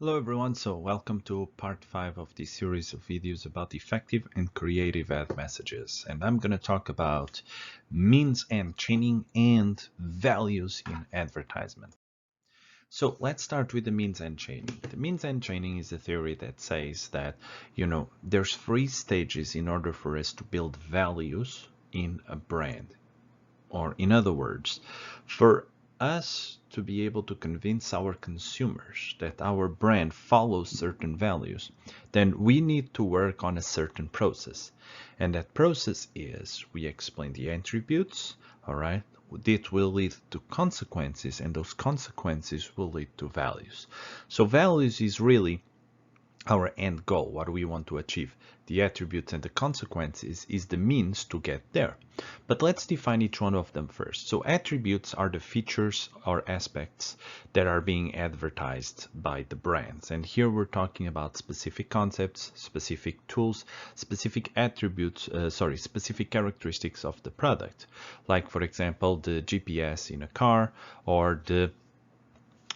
Hello everyone, so welcome to part 5 of this series of videos about effective and creative ad messages. And I'm going to talk about means and training and values in advertisement. So let's start with the means and training. The means and training is a theory that says that, there's 3 stages in order for us to build values in a brand. Or in other words, for us to be able to convince our consumers that our brand follows certain values, then we need to work on a certain process. And that process is we explain the attributes, all right? It will lead to consequences, and those consequences will lead to values. So values is really our end goal, what we want to achieve. The attributes and the consequences is the means to get there. But let's define each one of them first. So attributes are the features or aspects that are being advertised by the brands. And here we're talking about specific concepts, specific tools, specific attributes, specific characteristics of the product. Like, for example, the GPS in a car, or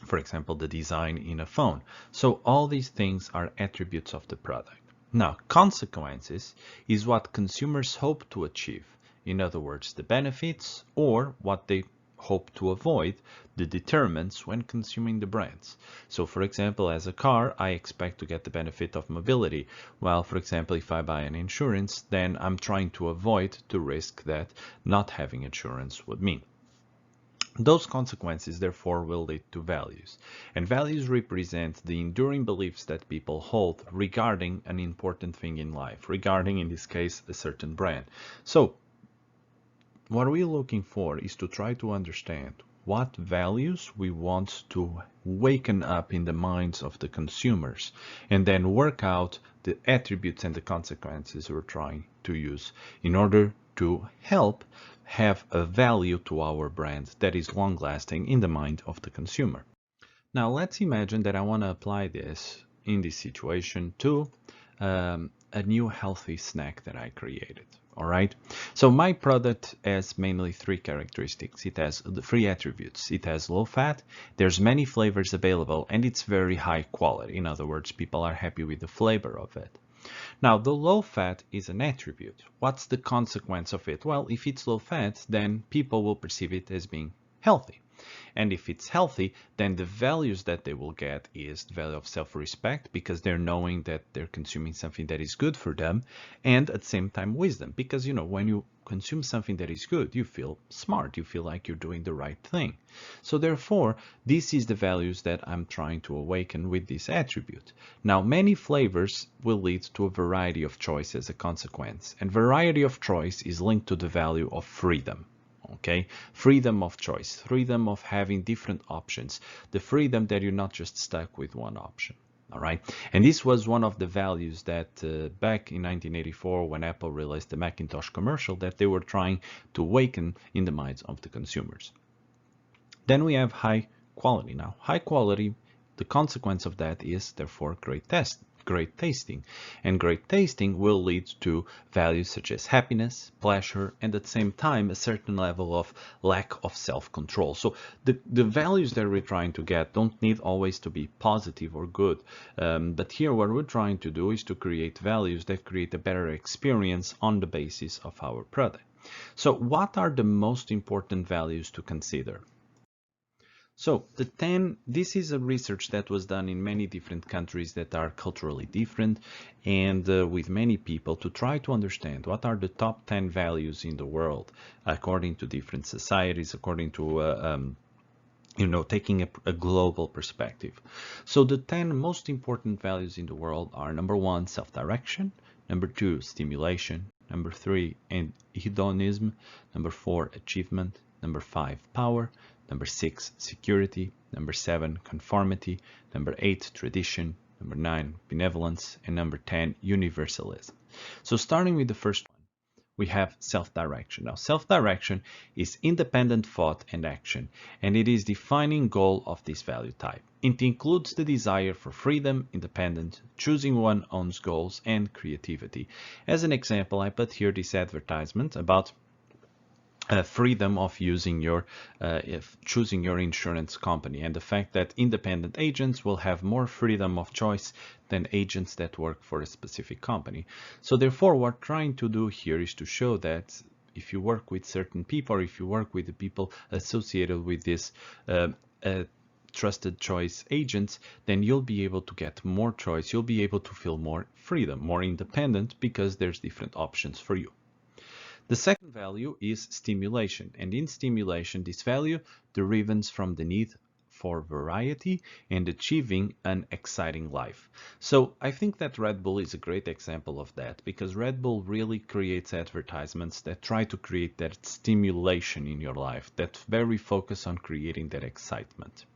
for example, the design in a phone. So all these things are attributes of the product. Now, consequences is what consumers hope to achieve. In other words, the benefits or what they hope to avoid, the determinants when consuming the brands. So for example, as a car, I expect to get the benefit of mobility. While, for example, if I buy an insurance, then I'm trying to avoid the risk that not having insurance would mean. Those consequences, therefore, will lead to values. And values represent the enduring beliefs that people hold regarding an important thing in life, regarding, in this case, a certain brand. So, what we're looking for is to try to understand what values we want to waken up in the minds of the consumers, and then work out the attributes and the consequences we're trying to use in order to help have a value to our brand that is long-lasting in the mind of the consumer. Now let's imagine that I want to apply this in this situation to a new healthy snack that I created. All right. So my product has mainly 3 characteristics. It has the 3 attributes. It has low fat, there's many flavors available, and it's very high quality. In other words, people are happy with the flavor of it. Now, the low fat is an attribute. What's the consequence of it? Well, if it's low fat, then people will perceive it as being healthy. And if it's healthy, then the values that they will get is the value of self-respect, because they're knowing that they're consuming something that is good for them, and at the same time wisdom, because when you consume something that is good, you feel smart, you feel like you're doing the right thing. So therefore, this is the values that I'm trying to awaken with this attribute. Now, many flavors will lead to a variety of choice as a consequence, and variety of choice is linked to the value of freedom. Okay, freedom of choice, freedom of having different options, the freedom that you're not just stuck with one option. All right, and this was one of the values that back in 1984, when Apple released the Macintosh commercial, that they were trying to awaken in the minds of the consumers. Then we have high quality. Now, high quality, the consequence of that is therefore great tasting, and great tasting will lead to values such as happiness, pleasure, and at the same time a certain level of lack of self-control. So the values that we're trying to get don't need always to be positive or good, but here what we're trying to do is to create values that create a better experience on the basis of our product. So what are the most important values to consider? So this is a research that was done in many different countries that are culturally different, and with many people, to try to understand what are the top 10 values in the world according to different societies, according to taking a global perspective. So the 10 most important values in the world are: number 1, self-direction; number 2, stimulation; number 3, hedonism; number 4, achievement; number 5, power; number 6, security; number 7, conformity; number 8, tradition; number 9, benevolence; and number 10, universalism. So starting with the first one, we have self-direction. Now, self-direction is independent thought and action, and it is the defining goal of this value type. It includes the desire for freedom, independence, choosing one's own goals, and creativity. As an example, I put here this advertisement about freedom of using your if choosing your insurance company, and the fact that independent agents will have more freedom of choice than agents that work for a specific company. So therefore, what we're trying to do here is to show that if you work with certain people, or if you work with the people associated with this trusted choice agents, then you'll be able to get more choice, you'll be able to feel more freedom, more independent, because there's different options for you. The second value is stimulation, and in stimulation, this value derives from the need for variety and achieving an exciting life. So I think that Red Bull is a great example of that, because Red Bull really creates advertisements that try to create that stimulation in your life, that very focus on creating that excitement.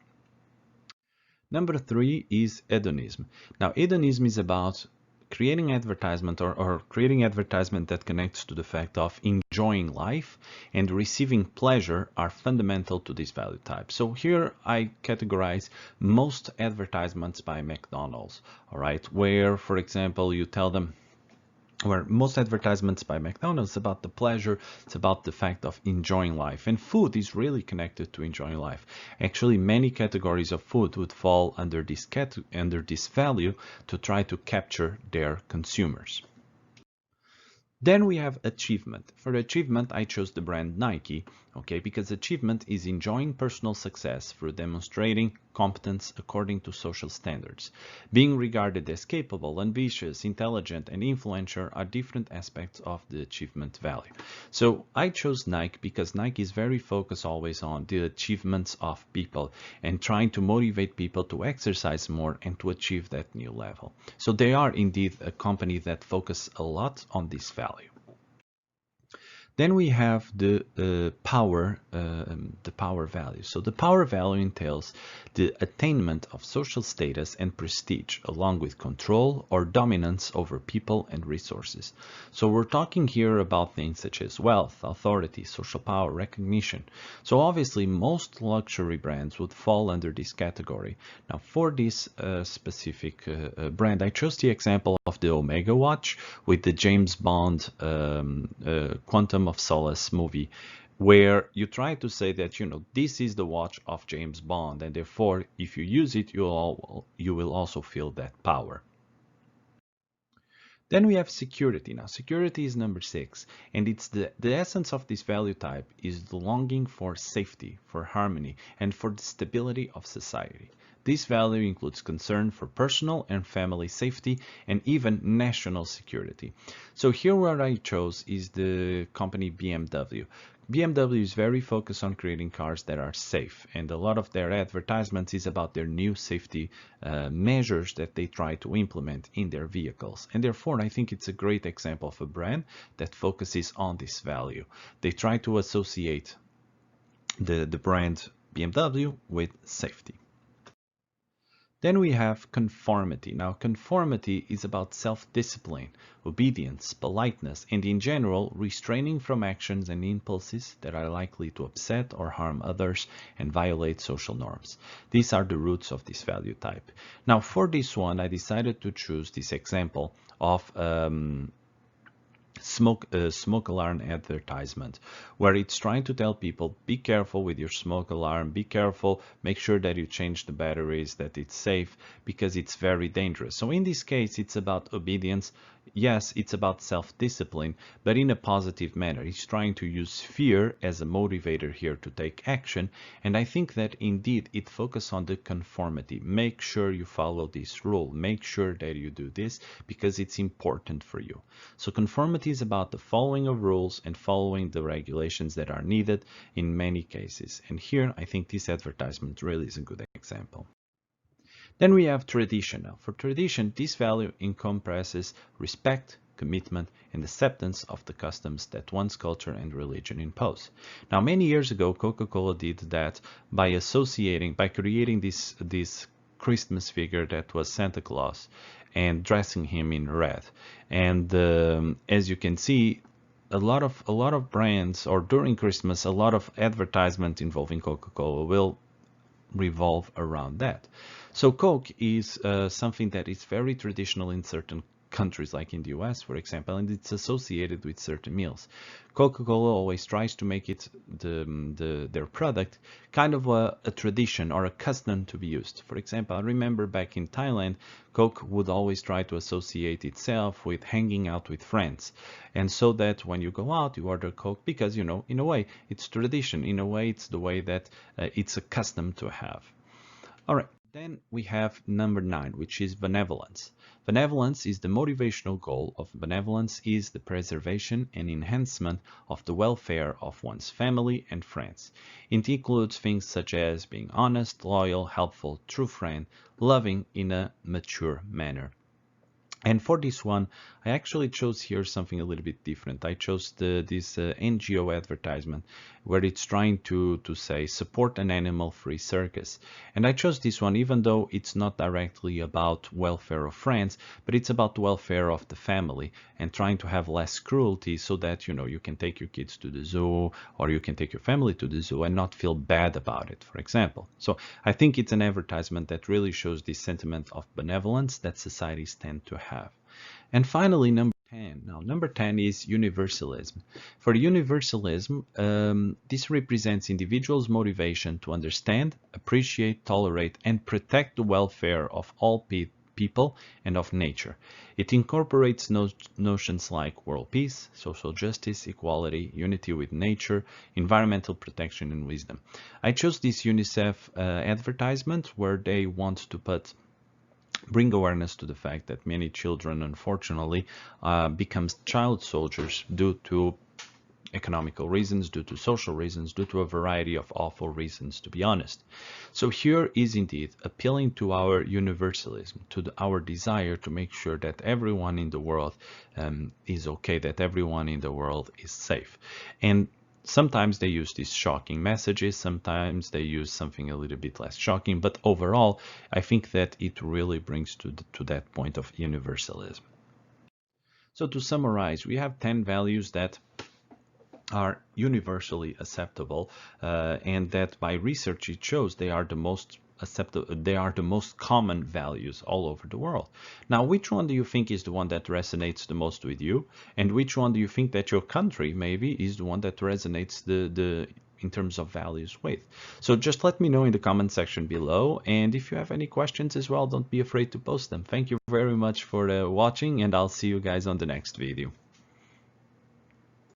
Number three is hedonism. Now, hedonism is about creating advertisement, or creating advertisement that connects to the fact of enjoying life and receiving pleasure are fundamental to this value type. So here I categorize most advertisements by McDonald's, all right, where, for example, you tell them, where most advertisements by McDonald's about the pleasure, it's about the fact of enjoying life. And food is really connected to enjoying life. Actually, many categories of food would fall under this value to try to capture their consumers. Then we have achievement. For achievement, I chose the brand Nike, okay, because achievement is enjoying personal success through demonstrating competence according to social standards. Being regarded as capable, ambitious, intelligent, and influential are different aspects of the achievement value. So I chose Nike because Nike is very focused always on the achievements of people and trying to motivate people to exercise more and to achieve that new level. So they are indeed a company that focus a lot on this value. Then we have the power value. So the power value entails the attainment of social status and prestige, along with control or dominance over people and resources. So we're talking here about things such as wealth, authority, social power, recognition. So obviously most luxury brands would fall under this category. Now for this specific brand, I chose the example of the Omega watch with the James Bond Quantum of Solace movie, where you try to say that, you know, this is the watch of James Bond, and therefore if you use it, you will also feel that power. Then we have security. Now, security is number 6, and it's the essence of this value type is the longing for safety, for harmony, and for the stability of society. This value includes concern for personal and family safety and even national security. So here what I chose is the company BMW. BMW is very focused on creating cars that are safe, and a lot of their advertisements is about their new safety measures that they try to implement in their vehicles. And therefore, I think it's a great example of a brand that focuses on this value. They try to associate the brand BMW with safety. Then we have conformity. Now, conformity is about self-discipline, obedience, politeness, and in general, restraining from actions and impulses that are likely to upset or harm others and violate social norms. These are the roots of this value type. Now, for this one, I decided to choose this example of smoke alarm advertisement, where it's trying to tell people, be careful with your smoke alarm, be careful, make sure that you change the batteries, that it's safe, because it's very dangerous. So in this case, it's about obedience. Yes, it's about self-discipline, but in a positive manner. He's trying to use fear as a motivator here to take action, and I think that indeed it focuses on the conformity. Make sure you follow this rule, make sure that you do this because it's important for you. So conformity is about the following of rules and following the regulations that are needed in many cases, and here I think this advertisement really is a good example. Then we have tradition. Now, for tradition, this value encompasses respect, commitment, and acceptance of the customs that one's culture and religion impose. Now, many years ago, Coca-Cola did that by creating this Christmas figure that was Santa Claus and dressing him in red. And as you can see, a lot of brands, or during Christmas, a lot of advertisement involving Coca-Cola will revolve around that. So Coke is something that is very traditional in certain countries like in the US, for example, and it's associated with certain meals. Coca-Cola always tries to make it their product kind of a tradition or a custom to be used. For example, I remember back in Thailand, Coke would always try to associate itself with hanging out with friends. And so that when you go out, you order Coke because, you know, in a way, it's tradition. In a way, it's the way that it's a custom to have. All right. Then we have number 9, which is benevolence. Benevolence is the motivational goal of benevolence is the preservation and enhancement of the welfare of one's family and friends. It includes things such as being honest, loyal, helpful, true friend, loving in a mature manner. And for this one, I actually chose here something a little bit different. I chose this NGO advertisement where it's trying to say support an animal-free circus. And I chose this one even though it's not directly about welfare of friends, but it's about the welfare of the family and trying to have less cruelty so that, you know, you can take your kids to the zoo or you can take your family to the zoo and not feel bad about it, for example. So I think it's an advertisement that really shows this sentiment of benevolence that societies tend to have. And finally, number 10. Now, number 10 is universalism. For universalism, this represents individuals' motivation to understand, appreciate, tolerate, and protect the welfare of all people and of nature. It incorporates notions like world peace, social justice, equality, unity with nature, environmental protection, and wisdom. I chose this UNICEF advertisement where they want to bring awareness to the fact that many children, unfortunately, become child soldiers due to economical reasons, due to social reasons, due to a variety of awful reasons, to be honest. So here is indeed appealing to our universalism, to our desire to make sure that everyone in the world is okay, that everyone in the world is safe. And sometimes they use these shocking messages, sometimes they use something a little bit less shocking, but overall, I think that it really brings to that point of universalism. So to summarize, we have 10 values that are universally acceptable and that by research it shows they are the most acceptable, they are the most common values all over the world. Now, which one do you think is the one that resonates the most with you, and which one do you think that your country maybe is the one that resonates the in terms of values with? So just let me know in the comment section below, and if you have any questions as well, don't be afraid to post them. Thank you very much for watching, and I'll see you guys on the next video.